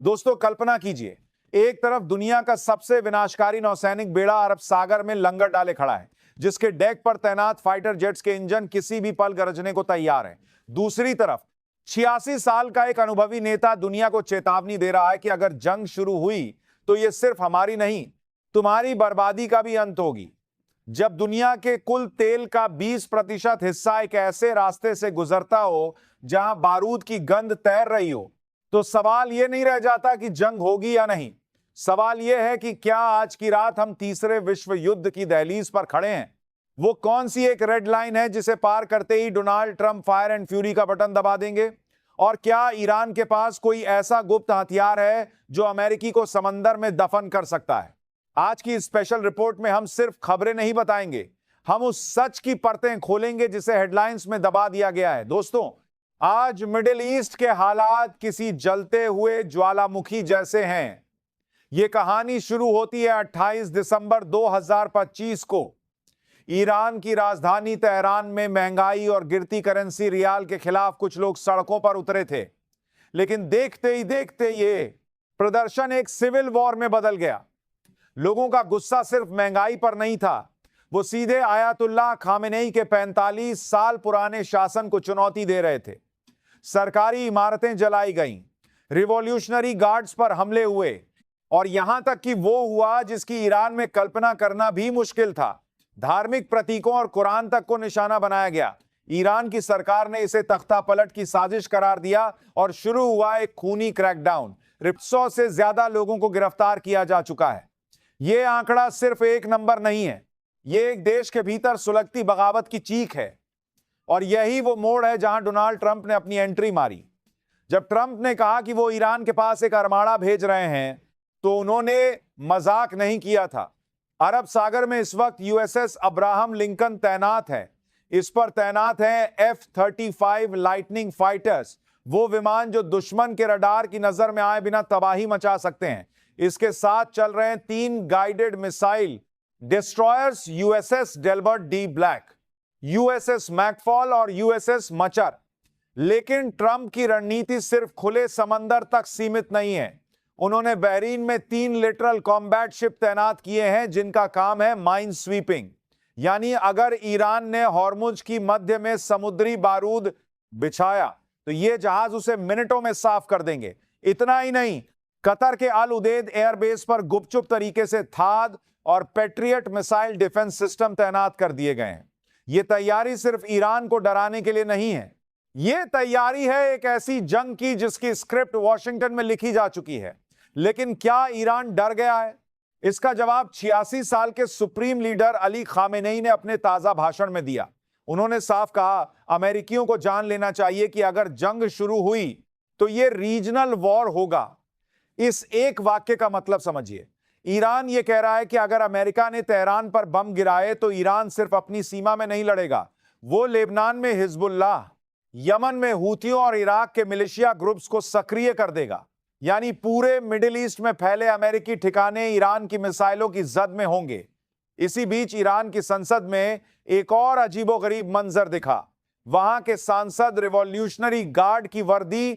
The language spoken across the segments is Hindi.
दोस्तों कल्पना कीजिए, एक तरफ दुनिया का सबसे विनाशकारी नौसैनिक बेड़ा अरब सागर में लंगर डाले खड़ा है, जिसके डेक पर तैनात फाइटर जेट्स के इंजन किसी भी पल गरजने को तैयार हैं। दूसरी तरफ 86 साल का एक अनुभवी नेता दुनिया को चेतावनी दे रहा है कि अगर जंग शुरू हुई तो यह सिर्फ हमारी नहीं, तुम्हारी बर्बादी का भी अंत होगी। जब दुनिया के कुल तेल का 20% हिस्सा एक ऐसे रास्ते से गुजरता हो जहां बारूद की गंध तैर रही हो, तो सवाल यह नहीं रह जाता कि जंग होगी या नहीं। सवाल यह है कि क्या आज की रात हम तीसरे विश्व युद्ध की दहलीज पर खड़े हैं। वो कौन सी एक रेड लाइन है जिसे पार करते ही Donald Trump fire and fury का बटन दबा देंगे? और क्या ईरान के पास कोई ऐसा गुप्त हथियार है जो अमेरिकी को समंदर में दफन कर सकता है? आज की स्पेशल रिपोर्ट में हम सिर्फ खबरें नहीं बताएंगे, हम उस सच की परतें खोलेंगे जिसे हेडलाइंस में दबा दिया गया है। दोस्तों, आज मिडिल ईस्ट के हालात किसी जलते हुए ज्वालामुखी जैसे हैं। यह कहानी शुरू होती है 28 दिसंबर 2025 को। ईरान की राजधानी तेहरान में महंगाई और गिरती करेंसी रियाल के खिलाफ कुछ लोग सड़कों पर उतरे थे, लेकिन देखते ही देखते ये प्रदर्शन एक सिविल वॉर में बदल गया। लोगों का गुस्सा सिर्फ महंगाई पर नहीं था, वो सीधे आयतुल्लाह खामेनेई के 45 साल पुराने शासन को चुनौती दे रहे थे। सरकारी इमारतें जलाई गईं, रिवॉल्यूशनरी गार्ड्स पर हमले हुए, और यहां तक कि वो हुआ जिसकी ईरान में कल्पना करना भी मुश्किल था। धार्मिक प्रतीकों और कुरान तक को निशाना बनाया गया। ईरान की सरकार ने इसे तख्तापलट की साजिश करार दिया और शुरू हुआ एक खूनी क्रैकडाउन। 100 से ज्यादा लोगों को गिरफ्तार किया जा चुका है। यह आंकड़ा सिर्फ एक नंबर नहीं है, यह एक देश के भीतर सुलगती बगावत की चीख है। और यही वो मोड़ है जहां डोनाल्ड ट्रंप ने अपनी एंट्री मारी। जब ट्रंप ने कहा कि वो ईरान के पास एक अरमाड़ा भेज रहे हैं, तो उन्होंने मजाक नहीं किया था। अरब सागर में इस वक्त यूएसएस अब्राहम लिंकन तैनात है। इस पर तैनात हैं F-35 लाइटनिंग फाइटर्स, वो विमान जो दुश्मन के रडार की नजर में आए बिना तबाही मचा सकते हैं। इसके साथ चल रहे हैं 3 guided missile destroyers, USS Delbert D Black, USS McFaul और यूएसएस मचर। लेकिन ट्रंप की रणनीति सिर्फ खुले समंदर तक सीमित नहीं है। उन्होंने बहरीन में 3 लिटरल कॉम्बैट शिप तैनात किए हैं जिनका काम है माइन स्वीपिंग, यानी अगर ईरान ने हॉर्मुज की मध्य में समुद्री बारूद बिछाया तो ये जहाज उसे मिनटों में साफ कर देंगे। इतना ही नहीं, कतर के अल उदेद एयरबेस पर गुपचुप तरीके से थाद और पेट्रियट मिसाइल डिफेंस सिस्टम तैनात कर दिए गए हैं। यह तैयारी सिर्फ ईरान को डराने के लिए नहीं है, यह तैयारी है एक ऐसी जंग की जिसकी स्क्रिप्ट वॉशिंगटन में लिखी जा चुकी है। लेकिन क्या ईरान डर गया है? इसका जवाब 86 साल के सुप्रीम लीडर अली खामेनेई ने अपने ताजा भाषण में दिया। उन्होंने साफ कहा, अमेरिकियों को जान लेना चाहिए कि अगर जंग शुरू हुई तो यह रीजनल वॉर होगा। इस एक वाक्य का मतलब समझिए। ईरान यह कह रहा है कि अगर अमेरिका ने तेहरान पर बम गिराए तो ईरान सिर्फ अपनी सीमा में नहीं लड़ेगा, वो लेबनान में हिजबुल्लाह, यमन में हूथियों और इराक के मिलिशिया ग्रुप्स को सक्रिय कर देगा। यानी पूरे मिडिल ईस्ट में फैले अमेरिकी ठिकाने ईरान की मिसाइलों की जद में होंगे। इसी बीच ईरान की संसद में एक और अजीबोगरीब मंजर दिखा। वहां के सांसद रिवॉल्यूशनरी गार्ड की वर्दी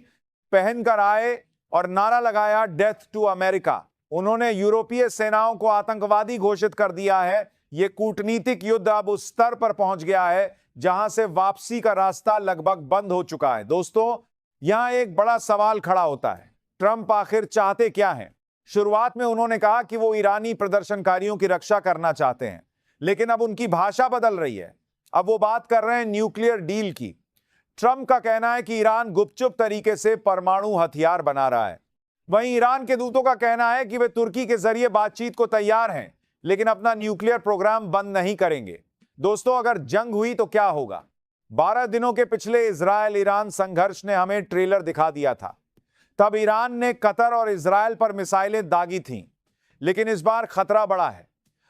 पहनकर आए और नारा लगाया, डेथ टू अमेरिका। उन्होंने यूरोपीय सेनाओं को आतंकवादी घोषित कर दिया है। यह कूटनीतिक युद्ध अब उस स्तर पर पहुंच गया है जहां से वापसी का रास्ता लगभग बंद हो चुका है। दोस्तों, यहां एक बड़ा सवाल खड़ा होता है, ट्रंप आखिर चाहते क्या हैं? शुरुआत में उन्होंने कहा कि वो ईरानी प्रदर्शनकारियों की रक्षा करना चाहते हैं, लेकिन अब उनकी भाषा बदल रही है। अब वो बात कर रहे हैं न्यूक्लियर डील की। ट्रंप का कहना है कि ईरान गुपचुप तरीके से परमाणु हथियार बना रहा है। वहीं ईरान के दूतों का कहना है कि वे तुर्की के जरिए बातचीत को तैयार हैं, लेकिन अपना न्यूक्लियर प्रोग्राम बंद नहीं करेंगे। दोस्तों, अगर जंग हुई तो क्या होगा? 12 दिनों के पिछले इजरायल ईरान संघर्ष ने हमें ट्रेलर दिखा दिया था। तब ईरान ने कतर और इजरायल पर मिसाइलें दागी थीं, लेकिन इस बार खतरा बड़ा है।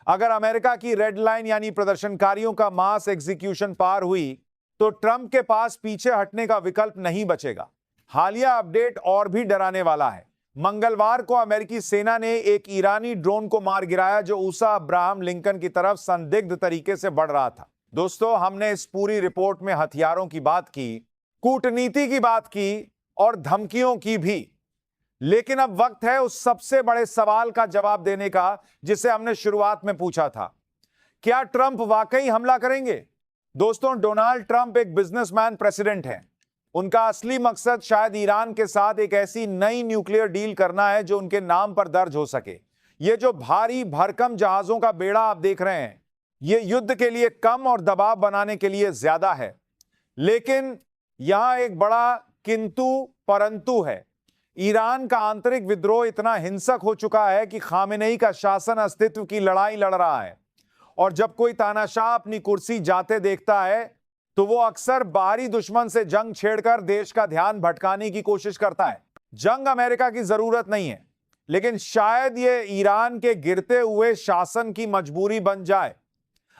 अगर अमेरिका की रेड लाइन यानी प्रदर्शनकारियों का मास एग्जीक्यूशन पार हुई तो ट्रंप के पास पीछे हटने का विकल्प नहीं बचेगा। हालिया अपडेट और भी डराने वाला है। मंगलवार को अमेरिकी सेना ने एक ईरानी ड्रोन को मार गिराया जो ऊसा अब्राहम लिंकन की तरफ संदिग्ध तरीके से बढ़ रहा था। दोस्तों, हमने इस पूरी रिपोर्ट में हथियारों की बात की, कूटनीति की बात की और धमकियों की भी, लेकिन अब वक्त है उस सबसे बड़े सवाल का जवाब देने का जिसे हमने शुरुआत में पूछा था। क्या ट्रंप वाकई हमला करेंगे? दोस्तों, डोनाल्ड ट्रंप एक बिजनेसमैन प्रेसिडेंट हैं। उनका असली मकसद शायद ईरान के साथ एक ऐसी नई न्यूक्लियर डील करना है जो उनके नाम पर दर्ज हो सके। ये जो भारी भरकम जहाजों का बेड़ा आप देख रहे हैं, ये युद्ध के लिए कम और दबाव बनाने के लिए ज्यादा है। लेकिन यहां एक बड़ा किंतु परंतु है। ईरान का आंतरिक विद्रोह इतना हिंसक हो चुका है कि खामेनेई का शासन अस्तित्व की लड़ाई लड़ रहा है। और जब कोई तानाशाह अपनी कुर्सी जाते देखता है तो वो अक्सर बाहरी दुश्मन से जंग छेड़कर देश का ध्यान भटकाने की कोशिश करता है। जंग अमेरिका की जरूरत नहीं है, लेकिन शायद ये ईरान के गिरते हुए शासन की मजबूरी बन जाए।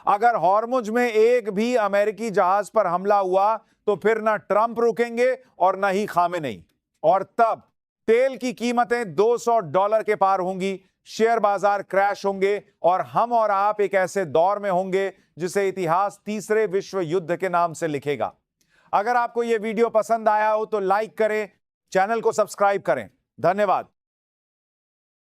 अगर हॉर्मुज में एक भी अमेरिकी जहाज पर हमला हुआ तो फिर ना ट्रंप रुकेंगे और ना ही खामेनेई। और तब तेल की कीमतें $200 के पार होंगी, शेयर बाजार क्रैश होंगे और हम और आप एक ऐसे दौर में होंगे जिसे इतिहास तीसरे विश्व युद्ध के नाम से लिखेगा। अगर आपको यह वीडियो पसंद आया हो तो लाइक करें, चैनल को सब्सक्राइब करें। धन्यवाद।